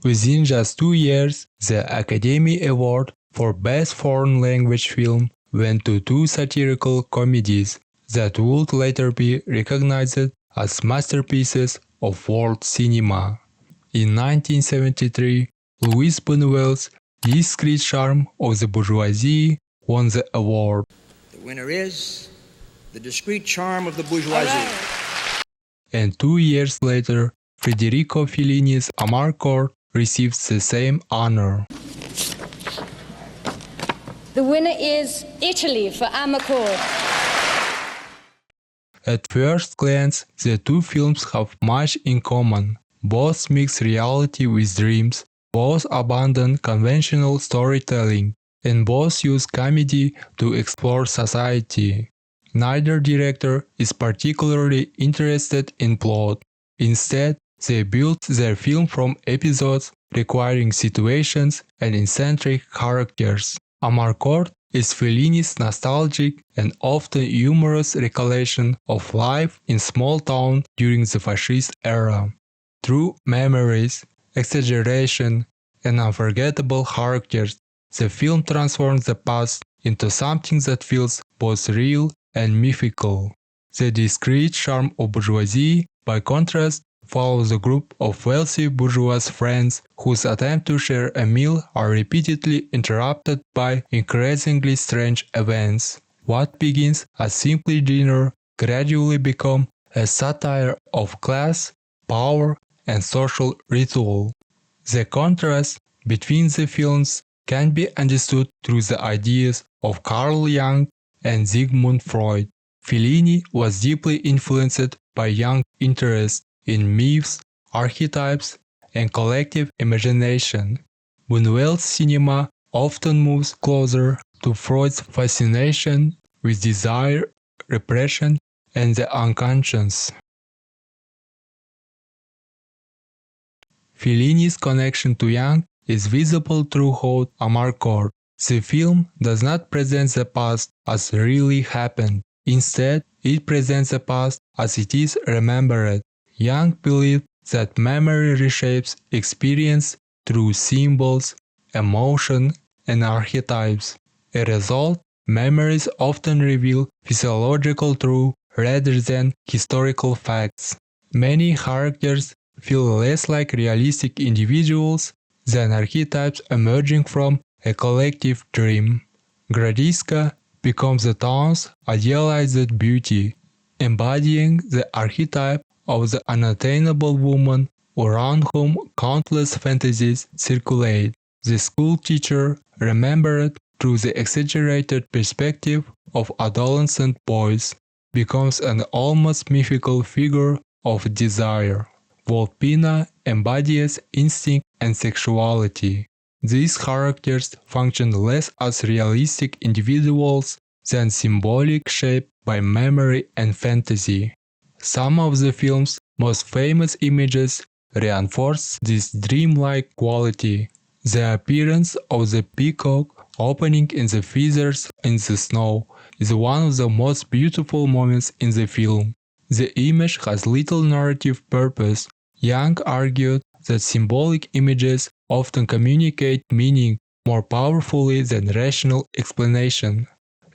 Within just 2 years, the Academy Award for Best Foreign Language Film went to two satirical comedies that would later be recognized as masterpieces of world cinema. In 1973, Louis Buñuel's Discreet Charm of the Bourgeoisie won the award. The winner is The Discreet Charm of the Bourgeoisie. And 2 years later, Federico Fellini's Amarcord received the same honor. The winner is Italy for Amarcord. At first glance, the two films have much in common. Both mix reality with dreams, both abandon conventional storytelling, and both use comedy to explore society. Neither director is particularly interested in plot. Instead, they build their film from episodes requiring situations and eccentric characters. Amarcord is Fellini's nostalgic and often humorous recollection of life in small town during the fascist era. Through memories, exaggeration, and unforgettable characters, the film transforms the past into something that feels both real and mythical. The Discreet Charm of Bourgeoisie, by contrast, follows a group of wealthy bourgeois friends whose attempts to share a meal are repeatedly interrupted by increasingly strange events. What begins as simply dinner gradually becomes a satire of class, power, and social ritual. The contrast between the films can be understood through the ideas of Carl Jung and Sigmund Freud. Fellini was deeply influenced by Jung's interest in myths, archetypes, and collective imagination. Buñuel's cinema often moves closer to Freud's fascination with desire, repression, and the unconscious. Fellini's connection to Jung is visible throughout Amarcord. The film does not present the past as really happened. Instead, it presents the past as it is remembered. Jung believed that memory reshapes experience through symbols, emotion, and archetypes. As a result, memories often reveal physiological truth rather than historical facts. Many characters feel less like realistic individuals than archetypes emerging from a collective dream. Gradiska becomes the town's idealized beauty, embodying the archetype of the unattainable woman around whom countless fantasies circulate. The school teacher, remembered through the exaggerated perspective of adolescent boys, becomes an almost mythical figure of desire. Volpina embodies instinct and sexuality. These characters function less as realistic individuals than symbolic shaped by memory and fantasy. Some of the film's most famous images reinforce this dreamlike quality. The appearance of the peacock opening in the feathers in the snow is one of the most beautiful moments in the film. The image has little narrative purpose. Jung argued that symbolic images often communicate meaning more powerfully than rational explanation.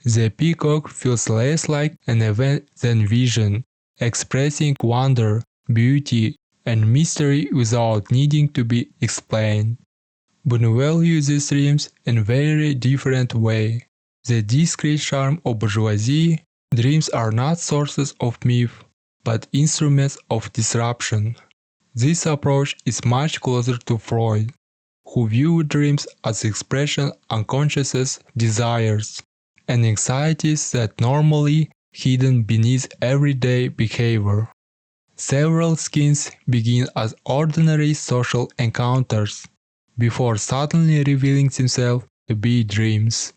The peacock feels less like an event than vision, expressing wonder, beauty, and mystery without needing to be explained. Buñuel uses dreams in a very different way. The Discreet Charm of Bourgeoisie, dreams are not sources of myth, but instruments of disruption. This approach is much closer to Freud, who viewed dreams as expression of unconscious desires and anxieties that normally hidden beneath everyday behavior. Several scenes begin as ordinary social encounters, before suddenly revealing themselves to be dreams.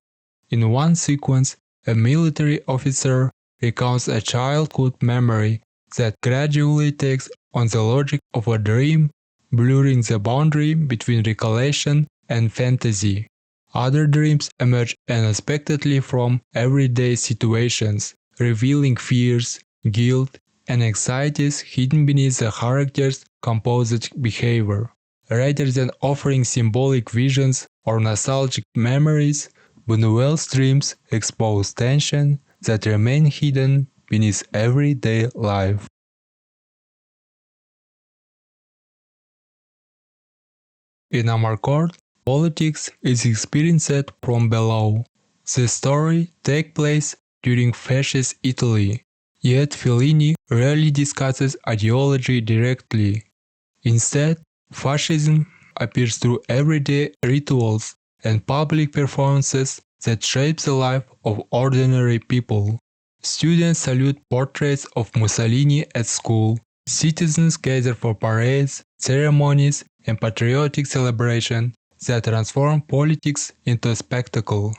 In one sequence, a military officer recounts a childhood memory that gradually takes on the logic of a dream, blurring the boundary between recollection and fantasy. Other dreams emerge unexpectedly from everyday situations, revealing fears, guilt, and anxieties hidden beneath the character's composite behavior. Rather than offering symbolic visions or nostalgic memories, Buñuel's dreams expose tension that remain hidden beneath everyday life. In Amarcord, politics is experienced from below. The story takes place during fascist Italy, yet Fellini rarely discusses ideology directly. Instead, fascism appears through everyday rituals and public performances that shape the life of ordinary people. Students salute portraits of Mussolini at school. Citizens gather for parades, ceremonies, and patriotic celebration that transform politics into a spectacle.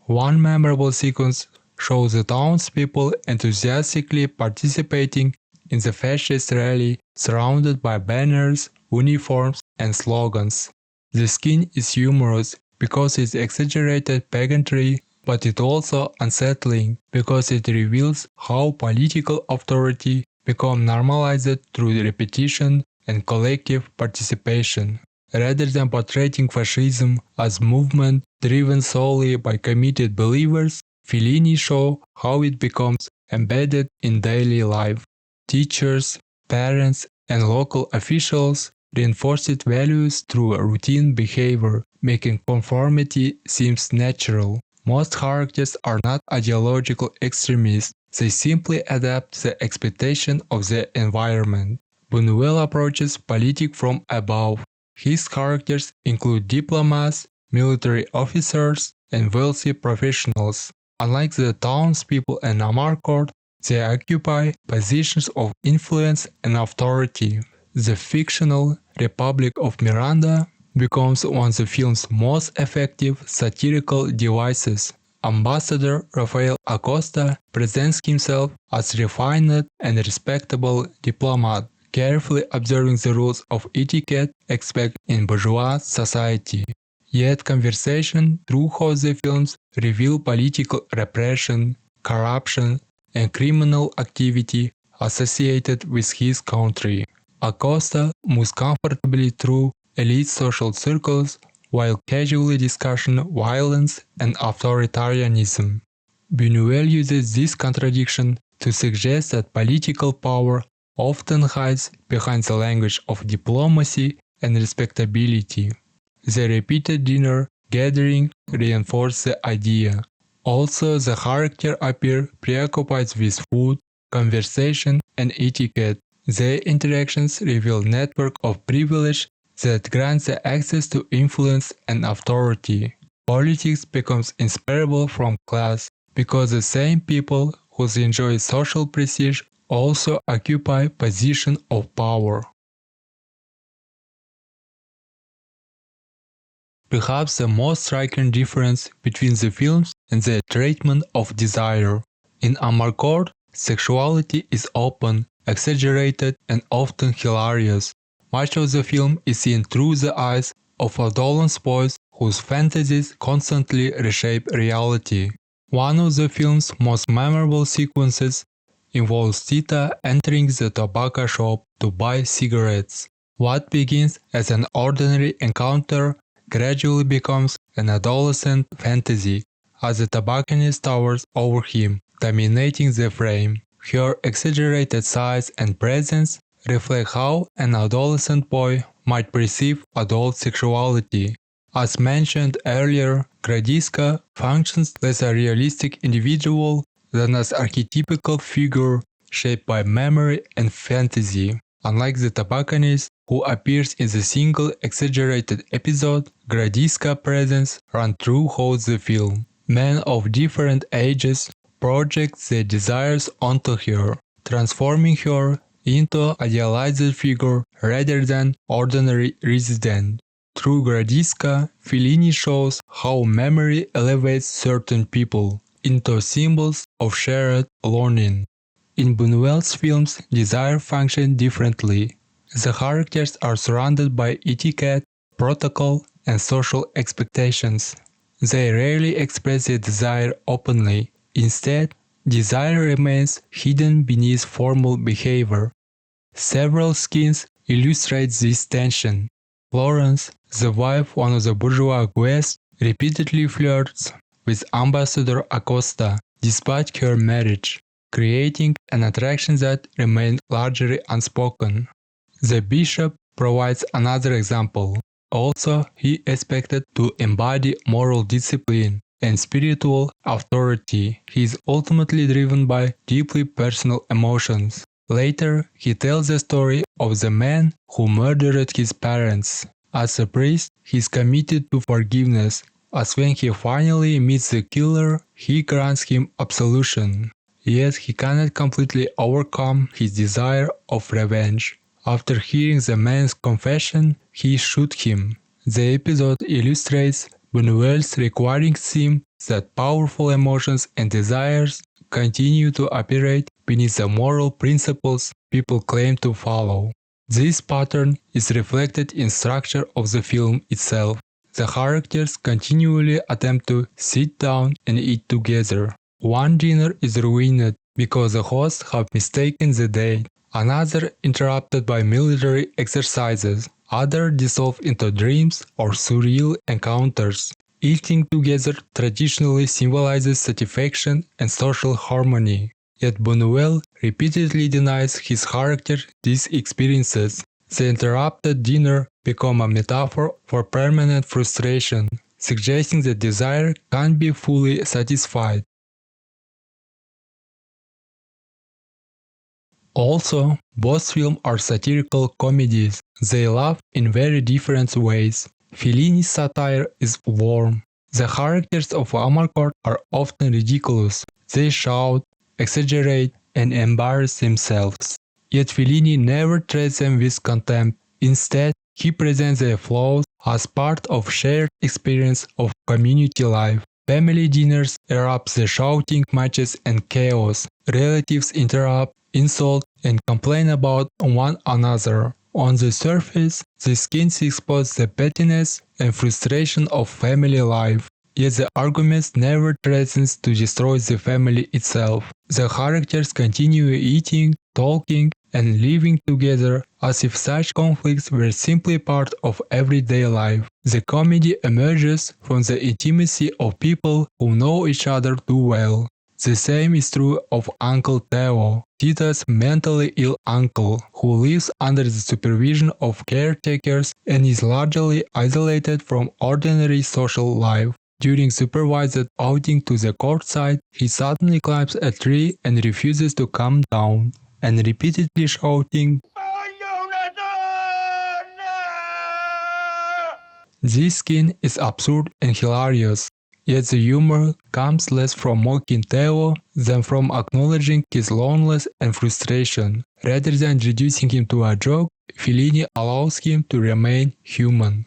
One memorable sequence shows the townspeople enthusiastically participating in the fascist rally surrounded by banners, uniforms, and slogans. The scene is humorous because it's exaggerated pageantry, but it's also unsettling because it reveals how political authority becomes normalized through repetition and collective participation. Rather than portraying fascism as movement driven solely by committed believers, Fellini shows how it becomes embedded in daily life. Teachers, parents, and local officials reinforce its values through routine behavior, making conformity seem natural. Most characters are not ideological extremists, they simply adapt the expectation of the environment. Buñuel approaches politics from above. His characters include diplomats, military officers, and wealthy professionals. Unlike the townspeople in Amarcord, they occupy positions of influence and authority. The fictional Republic of Miranda becomes one of the film's most effective satirical devices. Ambassador Rafael Acosta presents himself as a refined and respectable diplomat, carefully observing the rules of etiquette expected in bourgeois society. Yet conversation throughout the films reveal political repression, corruption, and criminal activity associated with his country. Acosta moves comfortably through elite social circles while casually discussing violence and authoritarianism. Buñuel uses this contradiction to suggest that political power often hides behind the language of diplomacy and respectability. The repeated dinner gathering reinforces the idea. Also, the characters appear preoccupied with food, conversation, and etiquette. Their interactions reveal a network of privilege that grants the access to influence and authority. Politics becomes inseparable from class because the same people who enjoy social prestige also occupy positions of power. Perhaps the most striking difference between the films is the treatment of desire. In Amarcord, sexuality is open, exaggerated, and often hilarious. Much of the film is seen through the eyes of adolescent boys whose fantasies constantly reshape reality. One of the film's most memorable sequences involves Tita entering the tobacco shop to buy cigarettes. What begins as an ordinary encounter gradually becomes an adolescent fantasy as the tobacconist towers over him, dominating the frame. Her exaggerated size and presence reflect how an adolescent boy might perceive adult sexuality. As mentioned earlier, Gradiska functions as a realistic individual than as archetypical figure shaped by memory and fantasy. Unlike the tobacconist, who appears in the single exaggerated episode, Gradiska's presence runs throughout the film. Men of different ages project their desires onto her, transforming her into an idealized figure rather than ordinary resident. Through Gradiska, Fellini shows how memory elevates certain people into symbols of shared longing. In Buñuel's films, desire functions differently. The characters are surrounded by etiquette, protocol, and social expectations. They rarely express their desire openly. Instead, desire remains hidden beneath formal behavior. Several scenes illustrate this tension. Florence, the wife of one of the bourgeois guests, repeatedly flirts with Ambassador Acosta despite her marriage, creating an attraction that remained largely unspoken. The bishop provides another example. Also, he expected to embody moral discipline and spiritual authority. He is ultimately driven by deeply personal emotions. Later, he tells the story of the man who murdered his parents. As a priest, he is committed to forgiveness, as when he finally meets the killer, he grants him absolution. Yet he cannot completely overcome his desire of revenge. After hearing the man's confession, he shoots him. The episode illustrates Buñuel's recurring theme that powerful emotions and desires continue to operate beneath the moral principles people claim to follow. This pattern is reflected in the structure of the film itself. The characters continually attempt to sit down and eat together. One dinner is ruined because the hosts have mistaken the date, another interrupted by military exercises, others dissolve into dreams or surreal encounters. Eating together traditionally symbolizes satisfaction and social harmony, yet Buñuel repeatedly denies his character these experiences. The interrupted dinner becomes a metaphor for permanent frustration, suggesting that desire can't be fully satisfied. Also, both films are satirical comedies. They laugh in very different ways. Fellini's satire is warm. The characters of Amarcord are often ridiculous. They shout, exaggerate, and embarrass themselves. Yet Fellini never treats them with contempt. Instead, he presents their flaws as part of shared experience of community life. Family dinners erupt the shouting matches and chaos. Relatives interrupt, insult, and complain about one another. On the surface, the skins expose the pettiness and frustration of family life, yet the arguments never threatens to destroy the family itself. The characters continue eating, talking, and living together as if such conflicts were simply part of everyday life. The comedy emerges from the intimacy of people who know each other too well. The same is true of Uncle Theo, Tita's mentally ill uncle, who lives under the supervision of caretakers and is largely isolated from ordinary social life. During supervised outing to the courtside, he suddenly climbs a tree and refuses to come down, and repeatedly shouting, This scene is absurd and hilarious. Yet the humor comes less from mocking Theo than from acknowledging his loneliness and frustration. Rather than reducing him to a joke, Fellini allows him to remain human.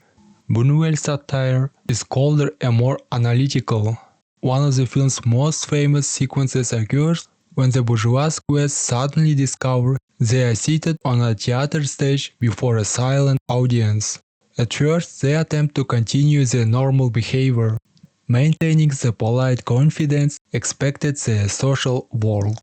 Buñuel's satire is colder and more analytical. One of the film's most famous sequences occurs when the bourgeois guests suddenly discover they are seated on a theater stage before a silent audience. At first, they attempt to continue their normal behavior, maintaining the polite confidence expected in the social world.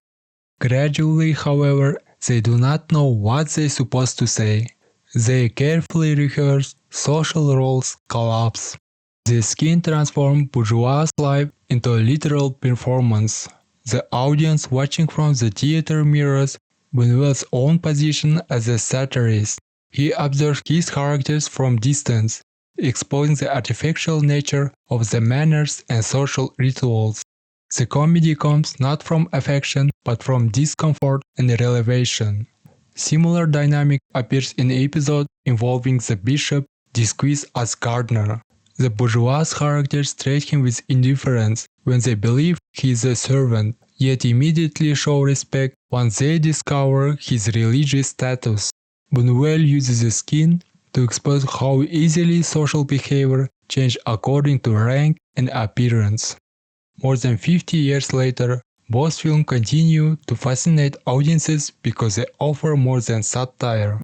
Gradually, however, they do not know what they are supposed to say. Their carefully rehearsed social roles collapse. The scene transforms bourgeois life into a literal performance. The audience watching from the theater mirrors Buñuel's own position as a satirist. He observes his characters from distance, exposing the artificial nature of the manners and social rituals. The comedy comes not from affection but from discomfort and elevation. Similar dynamic appears in an episode involving the bishop Discreet as gardener. The bourgeois characters treat him with indifference when they believe he is a servant, yet immediately show respect once they discover his religious status. Buñuel uses the skin to expose how easily social behavior changes according to rank and appearance. More than 50 years later, both films continue to fascinate audiences because they offer more than satire.